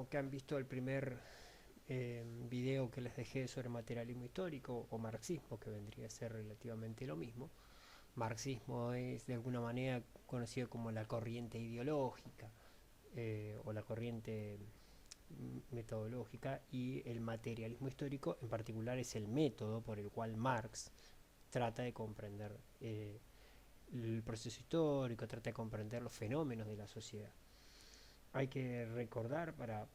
que han visto el primer video que les dejé sobre materialismo histórico o marxismo, que vendría a ser relativamente lo mismo. Marxismo es de alguna manera conocido como la corriente ideológica o la corriente metodológica, y el materialismo histórico en particular es el método por el cual Marx trata de comprender el proceso histórico, trata de comprender los fenómenos de la sociedad. Hay que recordar para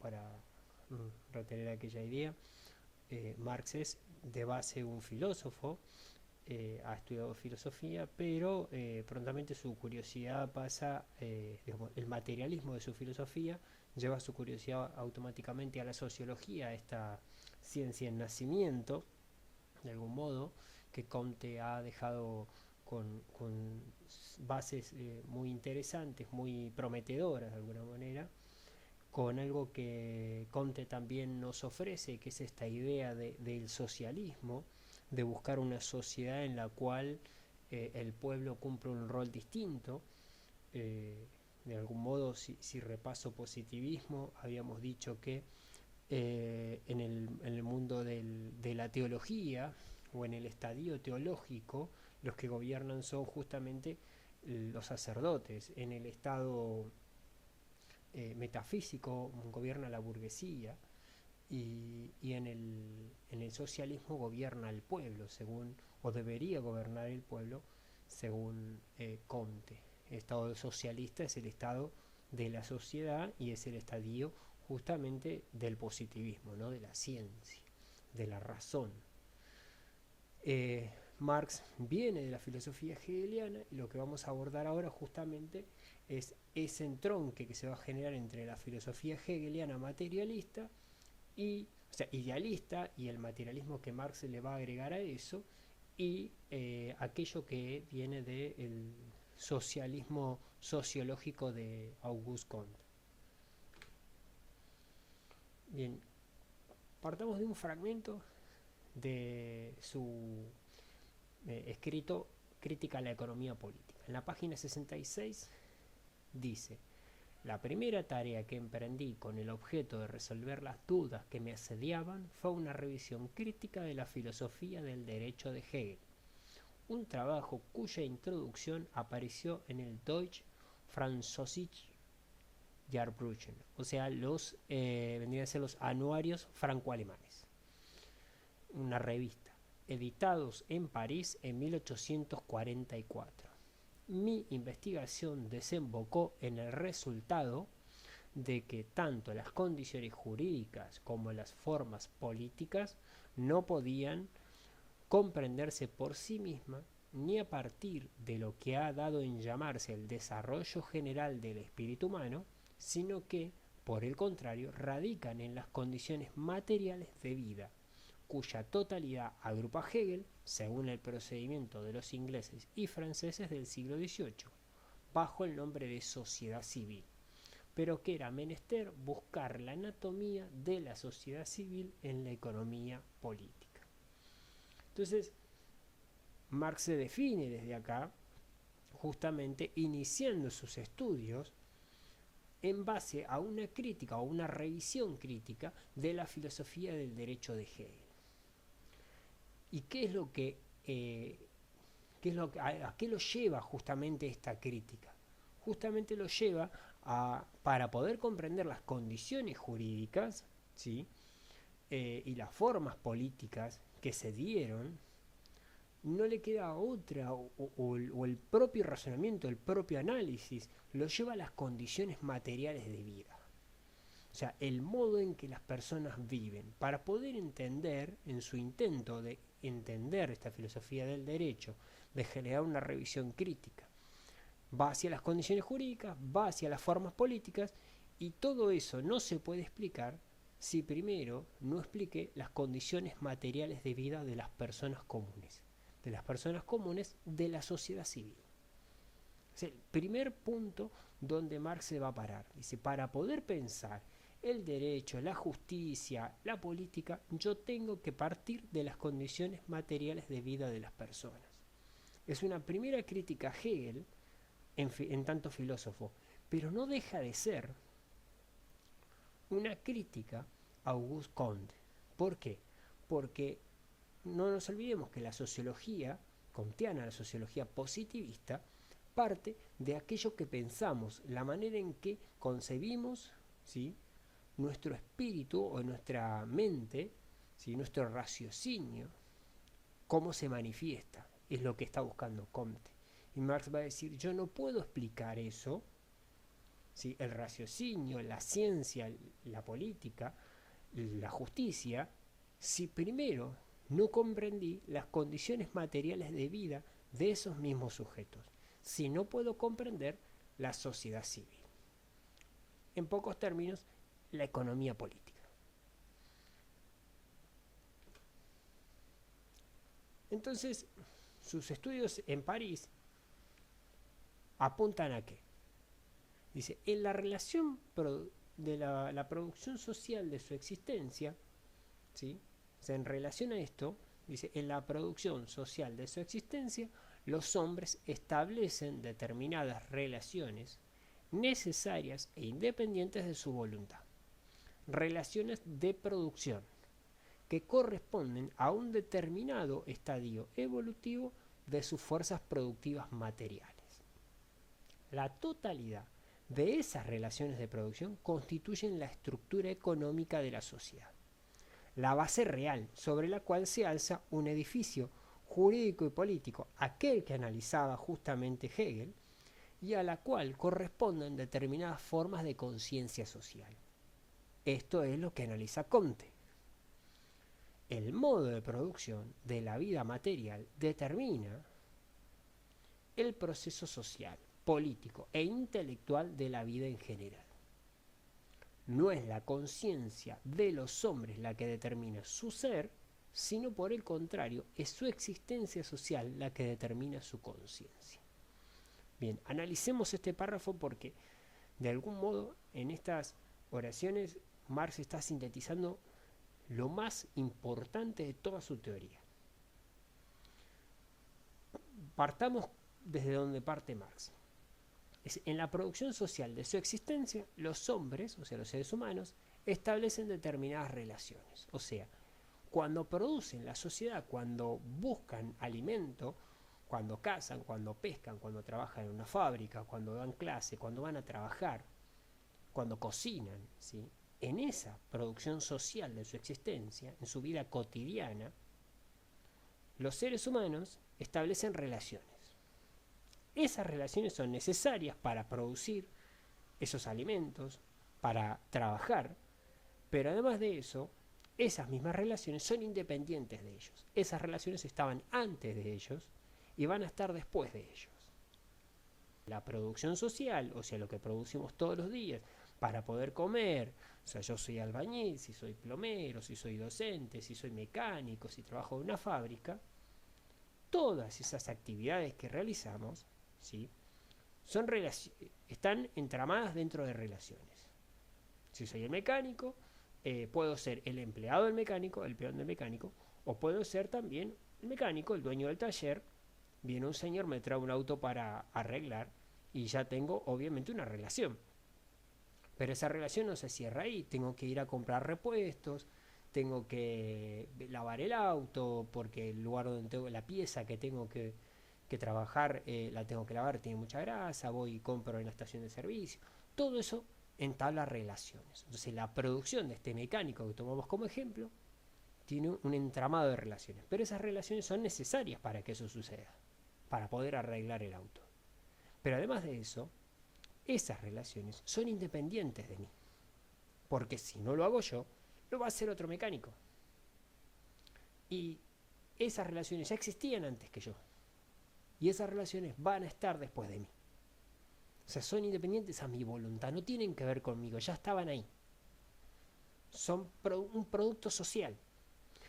retener aquella idea, Marx es de base un filósofo, ha estudiado filosofía, pero prontamente su curiosidad pasa, digamos, el materialismo de su filosofía lleva su curiosidad automáticamente a la sociología, a esta ciencia en nacimiento, de algún modo, que Comte ha dejado con bases muy interesantes, muy prometedoras de alguna manera, con algo que Comte también nos ofrece, que es esta idea del socialismo, de buscar una sociedad en la cual el pueblo cumple un rol distinto. De algún modo, si repaso positivismo, habíamos dicho que en el mundo de la teología o en el estadio teológico, los que gobiernan son justamente los sacerdotes. En el estado metafísico gobierna la burguesía, y en el socialismo gobierna el pueblo, según, o debería gobernar el pueblo, según Comte. El Estado socialista es el estado de la sociedad y es el estadio justamente del positivismo, ¿no? De la ciencia, de la razón. Marx viene de la filosofía hegeliana, y lo que vamos a abordar ahora justamente es ese entronque que se va a generar entre la filosofía hegeliana materialista y, o sea, idealista, y el materialismo que Marx le va a agregar a eso, y aquello que viene del socialismo sociológico de Auguste Comte. Bien, partamos de un fragmento de su escrito Crítica a la economía política. En la página 66 dice: la primera tarea que emprendí con el objeto de resolver las dudas que me asediaban fue una revisión crítica de la filosofía del derecho de Hegel, un trabajo cuya introducción apareció en el Deutsche Französische Jahrbrüchen, o sea, vendrían a ser los anuarios franco-alemanes, una revista, editados en París en 1844. Mi investigación desembocó en el resultado de que tanto las condiciones jurídicas como las formas políticas no podían comprenderse por sí mismas ni a partir de lo que ha dado en llamarse el desarrollo general del espíritu humano, sino que, por el contrario, radican en las condiciones materiales de vida, cuya totalidad agrupa Hegel, según el procedimiento de los ingleses y franceses del siglo XVIII, bajo el nombre de sociedad civil, pero que era menester buscar la anatomía de la sociedad civil en la economía política. Entonces, Marx se define desde acá, justamente iniciando sus estudios en base a una crítica o una revisión crítica de la filosofía del derecho de Hegel. ¿Y qué es lo que, a qué lo lleva justamente esta crítica? Justamente lo lleva para poder comprender las condiciones jurídicas, ¿sí? Y las formas políticas que se dieron, no le queda otra, o el propio razonamiento, el propio análisis, lo lleva a las condiciones materiales de vida. O sea, el modo en que las personas viven, para poder entender, en su intento de entender esta filosofía del derecho, de generar una revisión crítica, va hacia las condiciones jurídicas, va hacia las formas políticas, y todo eso no se puede explicar si primero no explique las condiciones materiales de vida de las personas comunes, de la sociedad civil. Es el primer punto donde Marx se va a parar. Dice, para poder pensar el derecho, la justicia, la política, yo tengo que partir de las condiciones materiales de vida de las personas. Es una primera crítica a Hegel en tanto filósofo, pero no deja de ser una crítica a Auguste Comte. ¿Por qué? Porque no nos olvidemos que la sociología comteana, la sociología positivista, parte de aquello que pensamos, la manera en que concebimos, ¿sí?, nuestro espíritu o nuestra mente, ¿sí?, nuestro raciocinio, cómo se manifiesta, es lo que está buscando Comte. Y Marx va a decir, yo no puedo explicar eso, ¿sí?, el raciocinio, la ciencia, la política, la justicia, si primero no comprendí las condiciones materiales de vida de esos mismos sujetos, si no puedo comprender la sociedad civil. En pocos términos, la economía política. Entonces, sus estudios en París apuntan a qué. Dice, en la relación de la producción social de su existencia, ¿sí?, o sea, en relación a esto, dice, en la producción social de su existencia, los hombres establecen determinadas relaciones necesarias e independientes de su voluntad. Relaciones de producción que corresponden a un determinado estadio evolutivo de sus fuerzas productivas materiales. La totalidad de esas relaciones de producción constituyen la estructura económica de la sociedad, la base real sobre la cual se alza un edificio jurídico y político, aquel que analizaba justamente Hegel, y a la cual corresponden determinadas formas de conciencia social. Esto es lo que analiza Comte. El modo de producción de la vida material determina el proceso social, político e intelectual de la vida en general. No es la conciencia de los hombres la que determina su ser, sino por el contrario, es su existencia social la que determina su conciencia. Bien, analicemos este párrafo porque de algún modo en estas oraciones Marx está sintetizando lo más importante de toda su teoría. Partamos desde donde parte Marx. En la producción social de su existencia, los hombres, o sea, los seres humanos, establecen determinadas relaciones. O sea, cuando producen la sociedad, cuando buscan alimento, cuando cazan, cuando pescan, cuando trabajan en una fábrica, cuando dan clase, cuando van a trabajar, cuando cocinan, ¿sí?, en esa producción social de su existencia, en su vida cotidiana, los seres humanos establecen relaciones. Esas relaciones son necesarias para producir esos alimentos, para trabajar, pero además de eso, esas mismas relaciones son independientes de ellos. Esas relaciones estaban antes de ellos y van a estar después de ellos. La producción social, o sea, lo que producimos todos los días para poder comer, o sea, yo soy albañil, si soy plomero, si soy docente, si soy mecánico, si trabajo en una fábrica, todas esas actividades que realizamos, ¿sí?, están entramadas dentro de relaciones. Si soy el mecánico, puedo ser el empleado del mecánico, el peón del mecánico, o puedo ser también el mecánico, el dueño del taller. Viene un señor, me trae un auto para arreglar y ya tengo obviamente una relación. Pero esa relación no se cierra ahí, tengo que ir a comprar repuestos, tengo que lavar el auto porque el lugar donde tengo la pieza que tengo que trabajar la tengo que lavar, tiene mucha grasa, voy y compro en la estación de servicio. Todo eso entabla relaciones. Entonces la producción de este mecánico que tomamos como ejemplo tiene un entramado de relaciones, pero esas relaciones son necesarias para que eso suceda, para poder arreglar el auto. Pero además de eso, esas relaciones son independientes de mí, porque si no lo hago yo, lo va a hacer otro mecánico. Y esas relaciones ya existían antes que yo, y esas relaciones van a estar después de mí. O sea, son independientes a mi voluntad, no tienen que ver conmigo, ya estaban ahí. Son un producto social.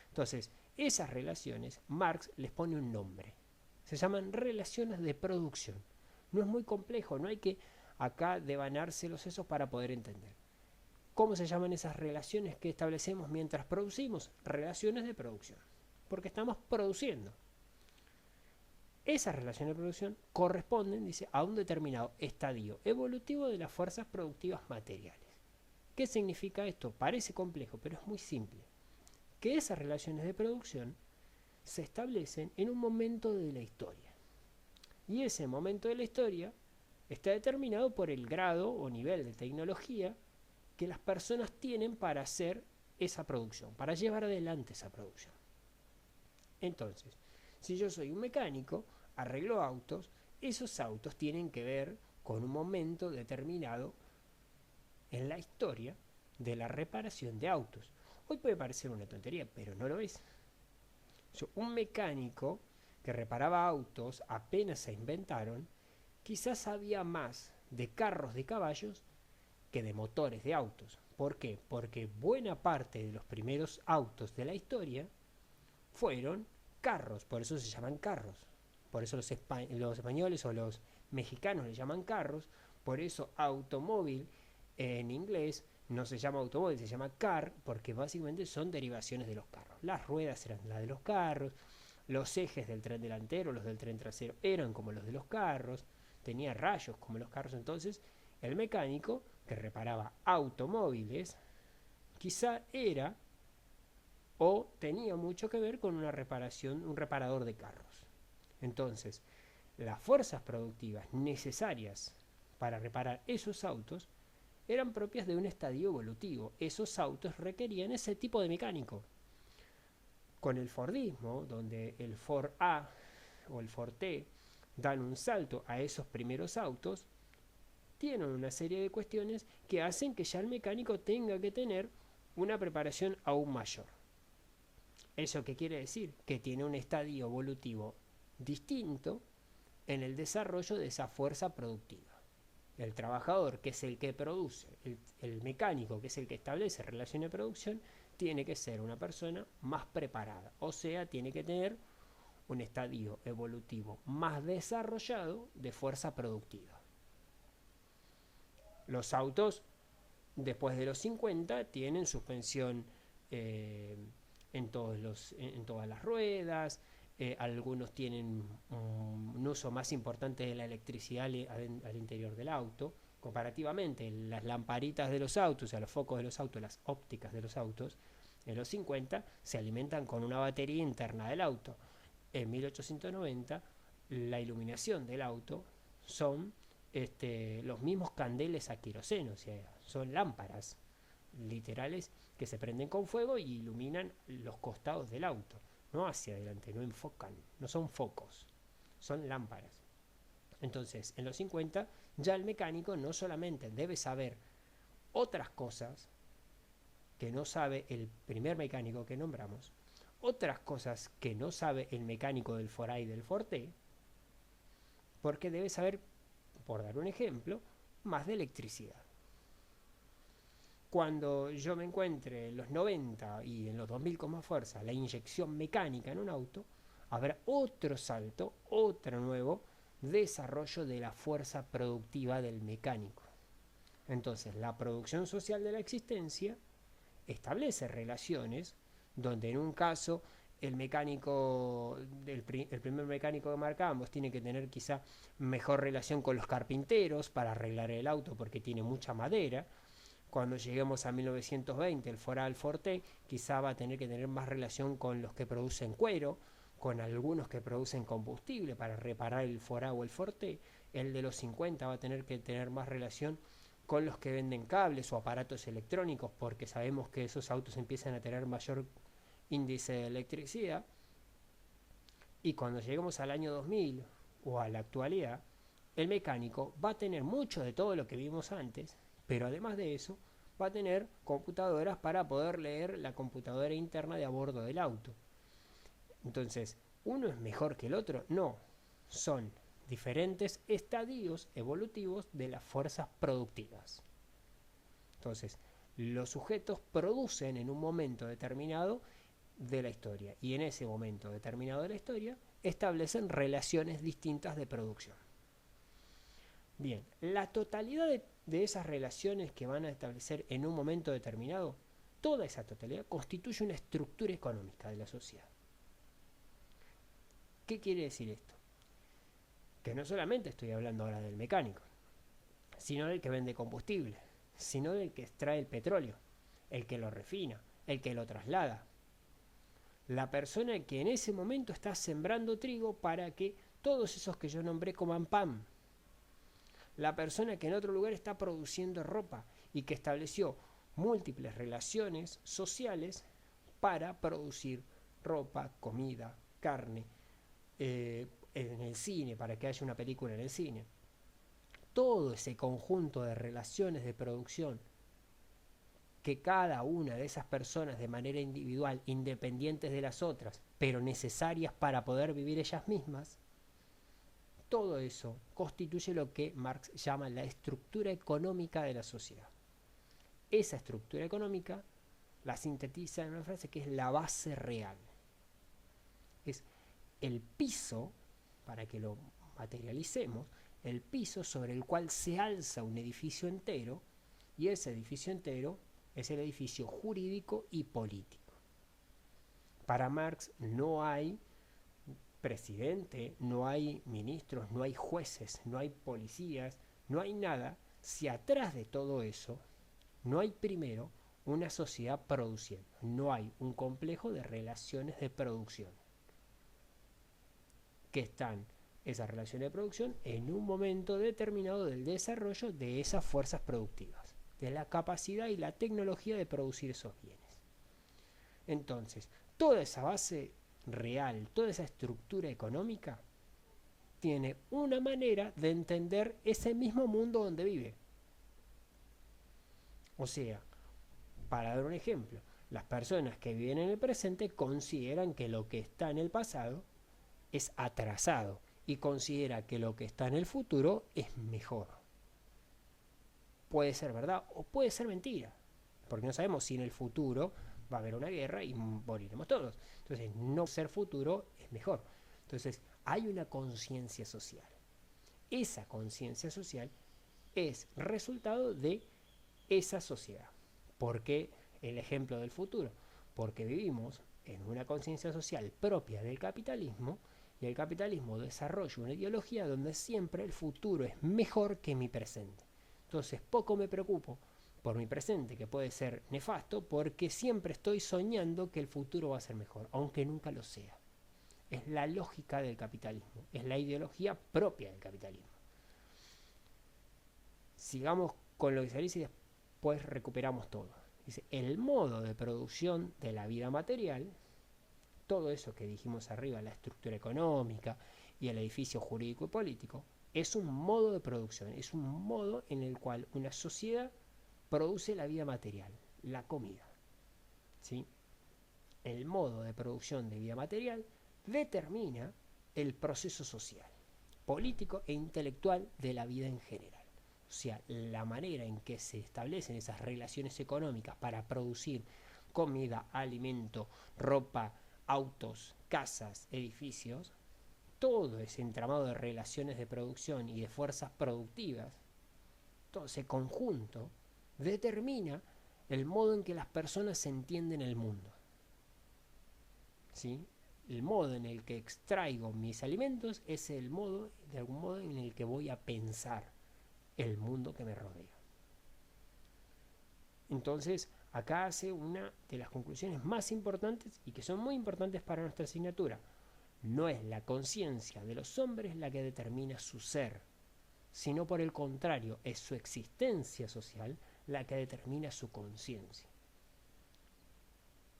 Entonces, esas relaciones, Marx les pone un nombre. Se llaman relaciones de producción. No es muy complejo, no hay que acá devanarse los sesos para poder entender. ¿Cómo se llaman esas relaciones que establecemos mientras producimos? Relaciones de producción. Porque estamos produciendo. Esas relaciones de producción corresponden, dice, a un determinado estadio evolutivo de las fuerzas productivas materiales. ¿Qué significa esto? Parece complejo, pero es muy simple. Que esas relaciones de producción se establecen en un momento de la historia. Y ese momento de la historia está determinado por el grado o nivel de tecnología que las personas tienen para hacer esa producción, para llevar adelante esa producción. Entonces, si yo soy un mecánico, arreglo autos, esos autos tienen que ver con un momento determinado en la historia de la reparación de autos. Hoy puede parecer una tontería, pero no lo es. Un mecánico que reparaba autos apenas se inventaron, quizás sabía más de carros de caballos que de motores de autos. ¿Por qué? Porque buena parte de los primeros autos de la historia fueron carros, por eso se llaman carros. Por eso los españoles o los mexicanos le llaman carros, por eso automóvil en inglés no se llama automóvil, se llama car, porque básicamente son derivaciones de los carros. Las ruedas eran las de los carros, los ejes del tren delantero, los del tren trasero eran como los de los carros, tenía rayos como los carros. Entonces el mecánico que reparaba automóviles quizá era o tenía mucho que ver con una reparación, un reparador de carros. Entonces, las fuerzas productivas necesarias para reparar esos autos eran propias de un estadio evolutivo. Esos autos requerían ese tipo de mecánico. Con el Fordismo, donde el Ford A o el Ford T dan un salto a esos primeros autos, tienen una serie de cuestiones que hacen que ya el mecánico tenga que tener una preparación aún mayor. ¿Eso qué quiere decir? Que tiene un estadio evolutivo distinto en el desarrollo de esa fuerza productiva. El trabajador, que es el que produce, el mecánico, que es el que establece relaciones de producción, tiene que ser una persona más preparada, o sea, tiene que tener un estadio evolutivo más desarrollado de fuerza productiva. Los autos, después de los 50, tienen suspensión en todas las ruedas. Algunos tienen un uso más importante de la electricidad al interior del auto. Comparativamente, las lamparitas de los autos, o sea, los focos de los autos, las ópticas de los autos, en los 50 se alimentan con una batería interna del auto. En 1890, la iluminación del auto son los mismos candeles a queroseno, o sea, son lámparas literales que se prenden con fuego y iluminan los costados del auto, no hacia adelante, no enfocan, no son focos, son lámparas. Entonces, en los 50 ya el mecánico no solamente debe saber otras cosas que no sabe el primer mecánico que nombramos, otras cosas que no sabe el mecánico del Ford A y del Ford T, porque debe saber, por dar un ejemplo, más de electricidad. Cuando yo me encuentre en los 90 y en los 2000 con más fuerza la inyección mecánica en un auto, habrá otro salto, otro nuevo desarrollo de la fuerza productiva del mecánico. Entonces, la producción social de la existencia establece relaciones donde en un caso el mecánico, el primer mecánico que marcamos tiene que tener quizá mejor relación con los carpinteros para arreglar el auto porque tiene mucha madera. Cuando lleguemos a 1920, el Ford A, el Ford T, quizá va a tener que tener más relación con los que producen cuero, con algunos que producen combustible para reparar el Ford A o el Ford T. El de los 50 va a tener que tener más relación con los que venden cables o aparatos electrónicos, porque sabemos que esos autos empiezan a tener mayor índice de electricidad. Y cuando lleguemos al año 2000 o a la actualidad, el mecánico va a tener mucho de todo lo que vimos antes, pero además de eso va a tener computadoras para poder leer la computadora interna de a bordo del auto. Entonces, ¿uno es mejor que el otro? No, son diferentes estadios evolutivos de las fuerzas productivas. Entonces, los sujetos producen en un momento determinado de la historia y en ese momento determinado de la historia establecen relaciones distintas de producción. Bien, la totalidad de esas relaciones que van a establecer en un momento determinado, toda esa totalidad constituye una estructura económica de la sociedad. ¿Qué quiere decir esto? Que no solamente estoy hablando ahora del mecánico, sino del que vende combustible, sino del que extrae el petróleo, el que lo refina, el que lo traslada. La persona que en ese momento está sembrando trigo para que todos esos que yo nombré coman pan. La persona que en otro lugar está produciendo ropa y que estableció múltiples relaciones sociales para producir ropa, comida, carne, en el cine, para que haya una película en el cine. Todo ese conjunto de relaciones de producción que cada una de esas personas de manera individual, independientes de las otras, pero necesarias para poder vivir ellas mismas, todo eso constituye lo que Marx llama la estructura económica de la sociedad. Esa estructura económica la sintetiza en una frase que es la base real. Es el piso, para que lo materialicemos, el piso sobre el cual se alza un edificio entero, y ese edificio entero es el edificio jurídico y político. Para Marx no hay presidente, no hay ministros, no hay jueces, no hay policías, no hay nada si atrás de todo eso no hay primero una sociedad produciendo, no hay un complejo de relaciones de producción, que están esas relaciones de producción en un momento determinado del desarrollo de esas fuerzas productivas, de la capacidad y la tecnología de producir esos bienes. Entonces, toda esa base real, toda esa estructura económica, tiene una manera de entender ese mismo mundo donde vive. O sea, para dar un ejemplo, las personas que viven en el presente consideran que lo que está en el pasado es atrasado y considera que lo que está en el futuro es mejor. Puede ser verdad o puede ser mentira, porque no sabemos si en el futuro va a haber una guerra y moriremos todos. Entonces, no ser futuro es mejor. Entonces, hay una conciencia social. Esa conciencia social es resultado de esa sociedad. ¿Por qué el ejemplo del futuro? Porque vivimos en una conciencia social propia del capitalismo, y el capitalismo desarrolla una ideología donde siempre el futuro es mejor que mi presente. Entonces, poco me preocupo por mi presente, que puede ser nefasto, porque siempre estoy soñando que el futuro va a ser mejor, aunque nunca lo sea. Es la lógica del capitalismo, es la ideología propia del capitalismo. Sigamos con lo que se dice y después recuperamos todo. Dice, el modo de producción de la vida material, todo eso que dijimos arriba, la estructura económica y el edificio jurídico y político, es un modo de producción, es un modo en el cual una sociedad produce la vida material, la comida. ¿Sí? El modo de producción de vida material determina el proceso social, político e intelectual de la vida en general. O sea, la manera en que se establecen esas relaciones económicas para producir comida, alimento, ropa, autos, casas, edificios, todo ese entramado de relaciones de producción y de fuerzas productivas, todo ese conjunto determina el modo en que las personas entienden el mundo. ¿Sí? El modo en el que extraigo mis alimentos es el modo, de algún modo, en el que voy a pensar el mundo que me rodea. Entonces, acá hace una de las conclusiones más importantes y que son muy importantes para nuestra asignatura. No es la conciencia de los hombres la que determina su ser, sino por el contrario, es su existencia social la que determina su conciencia.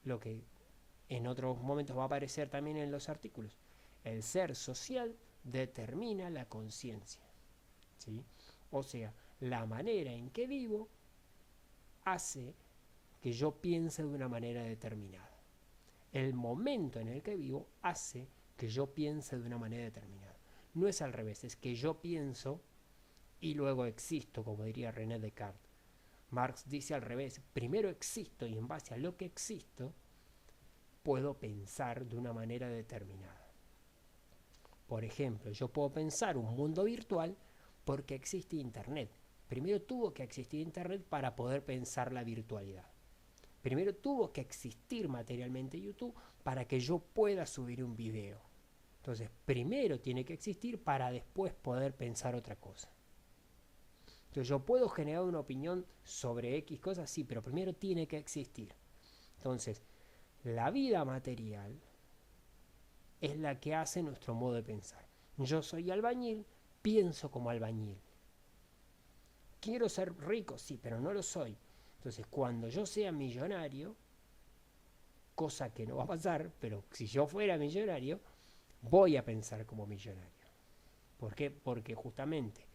Lo que en otros momentos va a aparecer también en los artículos. El ser social determina la conciencia. ¿Sí? O sea, la manera en que vivo hace que yo piense de una manera determinada. El momento en el que vivo hace que yo piense de una manera determinada. No es al revés, es que yo pienso y luego existo, como diría René Descartes. Marx dice al revés, primero existo y en base a lo que existo puedo pensar de una manera determinada. Por ejemplo, yo puedo pensar un mundo virtual porque existe Internet. Primero tuvo que existir Internet para poder pensar la virtualidad. Primero tuvo que existir materialmente YouTube para que yo pueda subir un video. Entonces, primero tiene que existir para después poder pensar otra cosa. Entonces yo puedo generar una opinión sobre X cosas, sí, pero primero tiene que existir. Entonces, la vida material es la que hace nuestro modo de pensar. Yo soy albañil, pienso como albañil. Quiero ser rico, sí, pero no lo soy. Entonces, cuando yo sea millonario, cosa que no va a pasar, pero si yo fuera millonario, voy a pensar como millonario. ¿Por qué? Porque justamente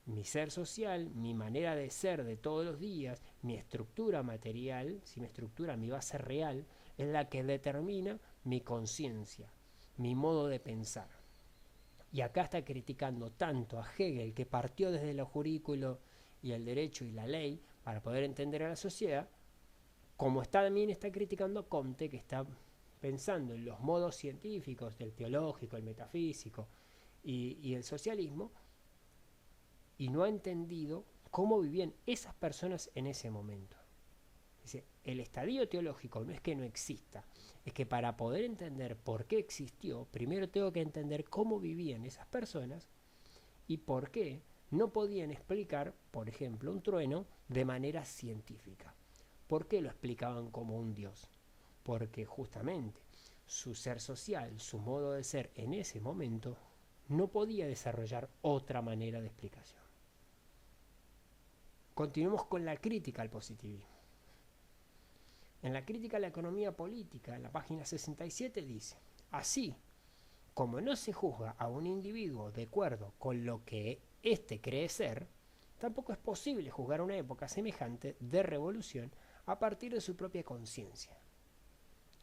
mi ser social, mi manera de ser de todos los días, mi estructura material, si mi estructura, mi base real, es la que determina mi conciencia, mi modo de pensar. Y acá está criticando tanto a Hegel, que partió desde lo jurídico y el derecho y la ley para poder entender a la sociedad, como también está criticando a Comte, que está pensando en los modos científicos del teológico, el metafísico y el socialismo, y no ha entendido cómo vivían esas personas en ese momento. Dice, el estadio teológico no es que no exista, es que para poder entender por qué existió, primero tengo que entender cómo vivían esas personas y por qué no podían explicar, por ejemplo, un trueno de manera científica. ¿Por qué lo explicaban como un dios? Porque justamente su ser social, su modo de ser en ese momento, no podía desarrollar otra manera de explicación. Continuemos con la crítica al positivismo. En la crítica a la economía política, en la página 67 dice, así como no se juzga a un individuo de acuerdo con lo que éste cree ser, tampoco es posible juzgar una época semejante de revolución a partir de su propia conciencia.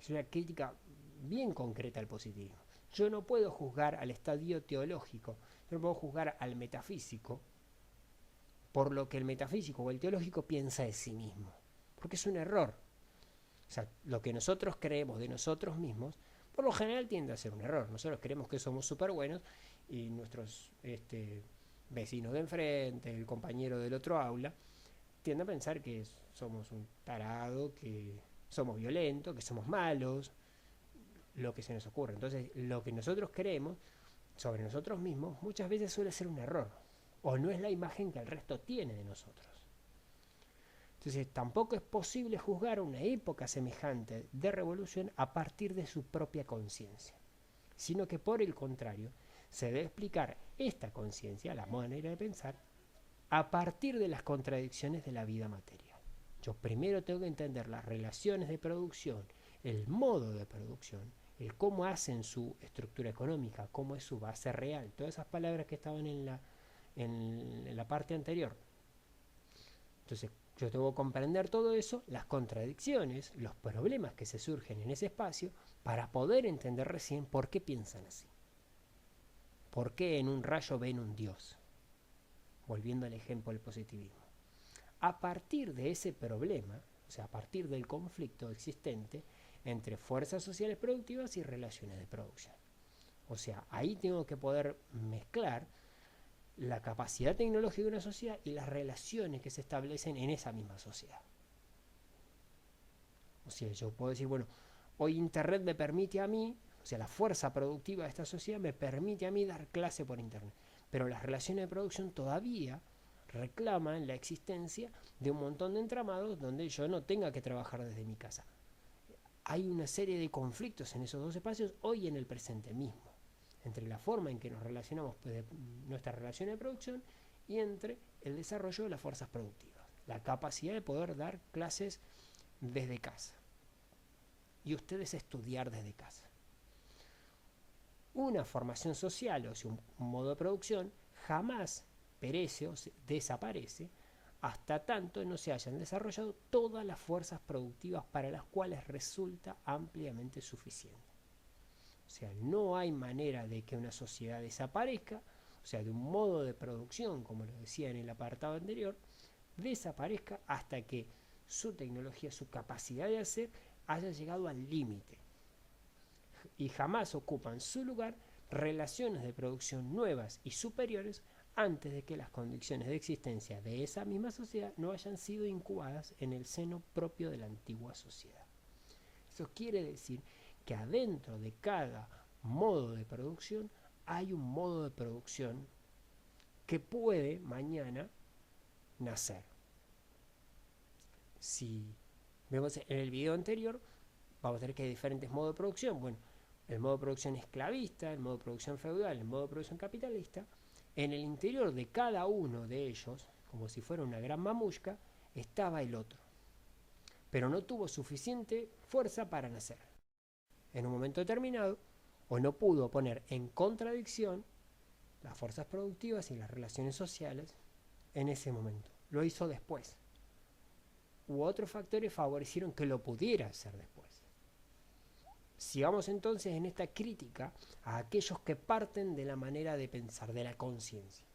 Es una crítica bien concreta al positivismo. Yo no puedo juzgar al estadio teológico, yo no puedo juzgar al metafísico por lo que el metafísico o el teológico piensa de sí mismo, porque es un error. O sea, lo que nosotros creemos de nosotros mismos, por lo general tiende a ser un error. Nosotros creemos que somos súper buenos y nuestros vecinos de enfrente, el compañero del otro aula, tienden a pensar que somos un tarado, que somos violentos, que somos malos, lo que se nos ocurre. Entonces, lo que nosotros creemos sobre nosotros mismos muchas veces suele ser un error, o no es la imagen que el resto tiene de nosotros. Entonces tampoco es posible juzgar una época semejante de revolución a partir de su propia conciencia, sino que por el contrario se debe explicar esta conciencia, la manera de pensar, a partir de las contradicciones de la vida material. Yo primero tengo que entender las relaciones de producción, el modo de producción, el cómo hacen su estructura económica, cómo es su base real, todas esas palabras que estaban en la parte anterior. Entonces, yo tengo que comprender todo eso, las contradicciones, los problemas que se surgen en ese espacio, para poder entender recién por qué piensan así. ¿Por qué en un rayo ven un Dios? Volviendo al ejemplo del positivismo. A partir de ese problema, o sea, a partir del conflicto existente entre fuerzas sociales productivas y relaciones de producción. O sea, ahí tengo que poder mezclar la capacidad tecnológica de una sociedad y las relaciones que se establecen en esa misma sociedad. O sea, yo puedo decir, bueno, hoy Internet me permite a mí, o sea, la fuerza productiva de esta sociedad me permite a mí dar clase por Internet, pero las relaciones de producción todavía reclaman la existencia de un montón de entramados donde yo no tenga que trabajar desde mi casa. Hay una serie de conflictos en esos dos espacios hoy en el presente mismo, entre la forma en que nos relacionamos de nuestras relaciones de producción y entre el desarrollo de las fuerzas productivas, la capacidad de poder dar clases desde casa y ustedes estudiar desde casa. Una formación social, o sea, un modo de producción, jamás perece o desaparece hasta tanto no se hayan desarrollado todas las fuerzas productivas para las cuales resulta ampliamente suficiente. O sea, no hay manera de que una sociedad desaparezca, o sea, de un modo de producción, como lo decía en el apartado anterior, desaparezca hasta que su tecnología, su capacidad de hacer, haya llegado al límite. Y jamás ocupan su lugar relaciones de producción nuevas y superiores antes de que las condiciones de existencia de esa misma sociedad no hayan sido incubadas en el seno propio de la antigua sociedad. Eso quiere decir que adentro de cada modo de producción hay un modo de producción que puede mañana nacer. Si vemos en el video anterior, vamos a ver que hay diferentes modos de producción. Bueno, el modo de producción esclavista, el modo de producción feudal, el modo de producción capitalista. En el interior de cada uno de ellos, como si fuera una gran mamushka, estaba el otro. Pero no tuvo suficiente fuerza para nacer. En un momento determinado, o no pudo poner en contradicción las fuerzas productivas y las relaciones sociales en ese momento. Lo hizo después. U otros factores favorecieron que lo pudiera hacer después. Sigamos entonces en esta crítica a aquellos que parten de la manera de pensar, de la conciencia.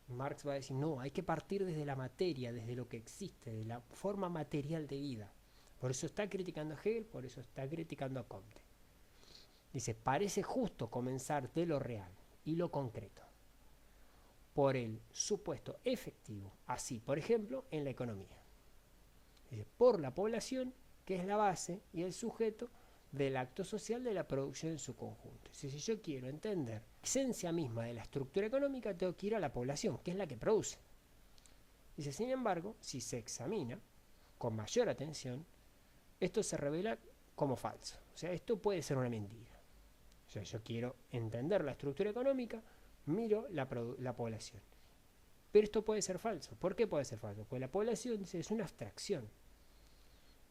Marx va a decir, no, hay que partir desde la materia, desde lo que existe, de la forma material de vida. Por eso está criticando a Hegel, por eso está criticando a Comte. Dice, parece justo comenzar de lo real y lo concreto, por el supuesto efectivo, así, por ejemplo, en la economía. Dice, por la población, que es la base y el sujeto del acto social de la producción en su conjunto. Si yo quiero entender la esencia misma de la estructura económica, tengo que ir a la población, que es la que produce. Dice, sin embargo, si se examina con mayor atención, esto se revela como falso. O sea, esto puede ser una mentira. O sea, yo quiero entender la estructura económica, miro la población. Pero esto puede ser falso. ¿Por qué puede ser falso? Porque la población, dice, es una abstracción.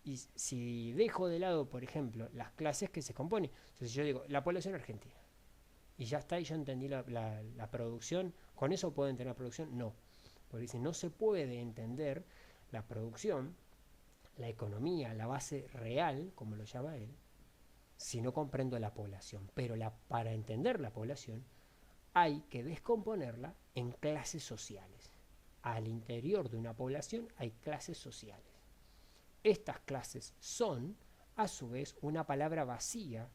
Y si dejo de lado, por ejemplo, las clases que se componen, entonces yo digo, la población argentina, y ya está, y yo entendí la producción, ¿con eso puedo entender la producción? No, porque dice, no se puede entender la producción, la economía, la base real, como lo llama él, si no comprendo la población. Pero para entender la población hay que descomponerla en clases sociales. Al interior de una población hay clases sociales. Estas clases son, a su vez, una palabra vacía,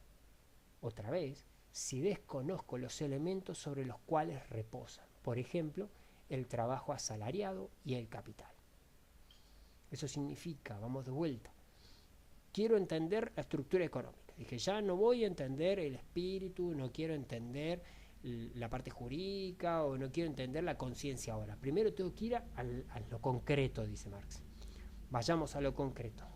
otra vez, si desconozco los elementos sobre los cuales reposan. Por ejemplo, el trabajo asalariado y el capital. Eso significa, vamos de vuelta, quiero entender la estructura económica. Dije, ya no voy a entender el espíritu, no quiero entender la parte jurídica o no quiero entender la conciencia ahora. Primero tengo que ir a lo concreto, dice Marx. Vayamos a lo concreto.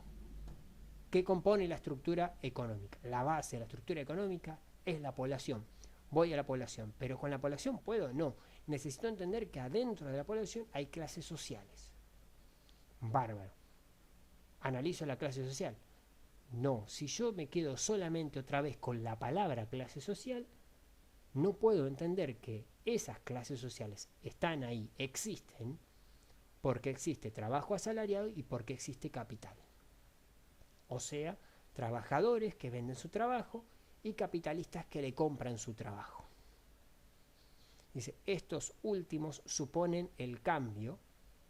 ¿Qué compone la estructura económica? La base de la estructura económica es la población. Voy a la población, pero con la población puedo, no. Necesito entender que adentro de la población hay clases sociales. Bárbaro. Analizo la clase social. No, si yo me quedo solamente otra vez con la palabra clase social, no puedo entender que esas clases sociales están ahí, existen, porque existe trabajo asalariado y porque existe capital. O sea, trabajadores que venden su trabajo y capitalistas que le compran su trabajo. Dice, estos últimos suponen el cambio,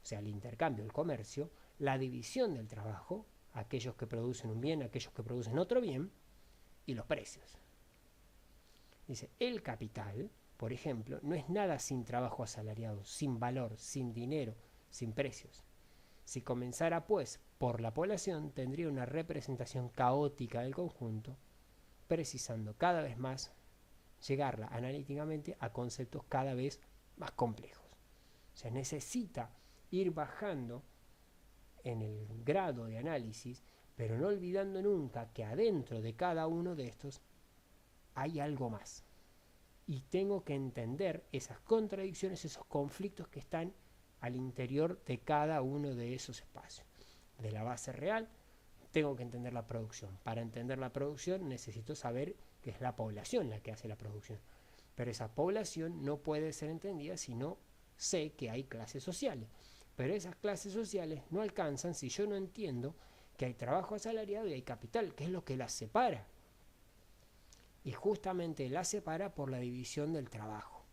o sea, el intercambio, el comercio, la división del trabajo, aquellos que producen un bien, aquellos que producen otro bien, y los precios. Dice, el capital, por ejemplo, no es nada sin trabajo asalariado, sin valor, sin dinero, sin precios. Si comenzara, pues, por la población, tendría una representación caótica del conjunto, precisando cada vez más llegarla analíticamente a conceptos cada vez más complejos. O sea, necesita ir bajando en el grado de análisis, pero no olvidando nunca que adentro de cada uno de estos hay algo más. Y tengo que entender esas contradicciones, esos conflictos que están al interior de cada uno de esos espacios. De la base real, tengo que entender la producción. Para entender la producción necesito saber que es la población la que hace la producción. Pero esa población no puede ser entendida si no sé que hay clases sociales. Pero esas clases sociales no alcanzan si yo no entiendo que hay trabajo asalariado y hay capital, que es lo que las separa. Y justamente las separa por la división del trabajo.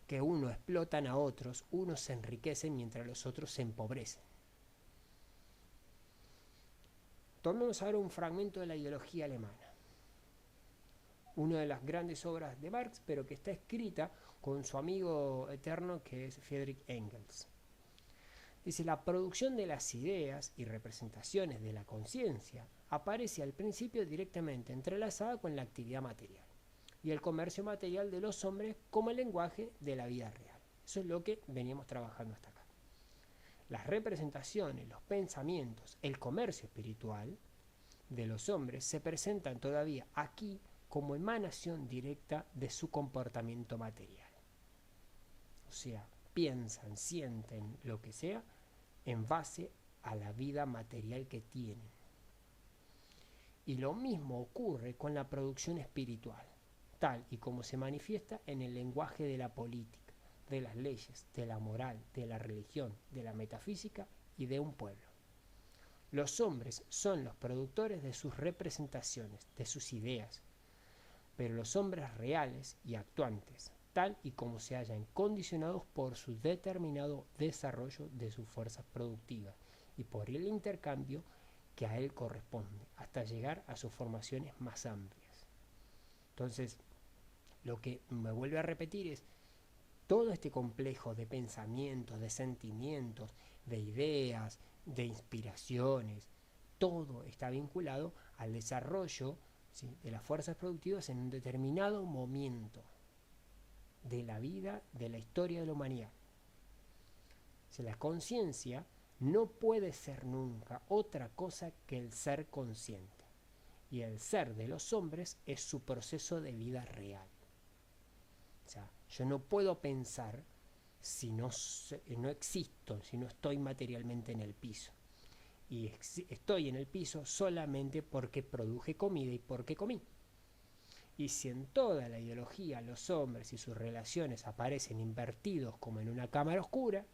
Que unos explotan a otros, unos se enriquecen mientras los otros se empobrecen. Tomemos ahora un fragmento de la ideología alemana. Una de las grandes obras de Marx, pero que está escrita con su amigo eterno que es Friedrich Engels. Dice, la producción de las ideas y representaciones de la conciencia aparece al principio directamente entrelazada con la actividad material y el comercio material de los hombres como el lenguaje de la vida real. Eso es lo que veníamos trabajando hasta acá. las representaciones, los pensamientos, el comercio espiritual de los hombres se presentan todavía aquí como emanación directa de su comportamiento material. O sea, piensan, sienten lo que sea en base a la vida material que tienen. Y lo mismo ocurre con la producción espiritual, tal y como se manifiesta en el lenguaje de la política, de las leyes, de la moral, de la religión, de la metafísica y de un pueblo. Los hombres son los productores de sus representaciones, de sus ideas, pero los hombres reales y actuantes, tal y como se hallan condicionados por su determinado desarrollo de sus fuerzas productivas y por el intercambio que a él corresponde, hasta llegar a sus formaciones más amplias. Entonces, lo que me vuelve a repetir es, todo este complejo de pensamientos, de sentimientos, de ideas, de inspiraciones, todo está vinculado al desarrollo, ¿sí?, de las fuerzas productivas en un determinado momento de la vida, de la historia de la humanidad. O sea, la conciencia no puede ser nunca otra cosa que el ser consciente. Y el ser de los hombres es su proceso de vida real. O sea, yo no puedo pensar si no existo, si no estoy materialmente en el piso. Y estoy en el piso solamente porque produje comida y porque comí. Y si en toda la ideología los hombres y sus relaciones aparecen invertidos como en una cámara oscura,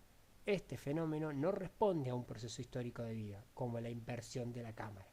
este fenómeno no responde a un proceso histórico de vida, como la inversión de la cámara.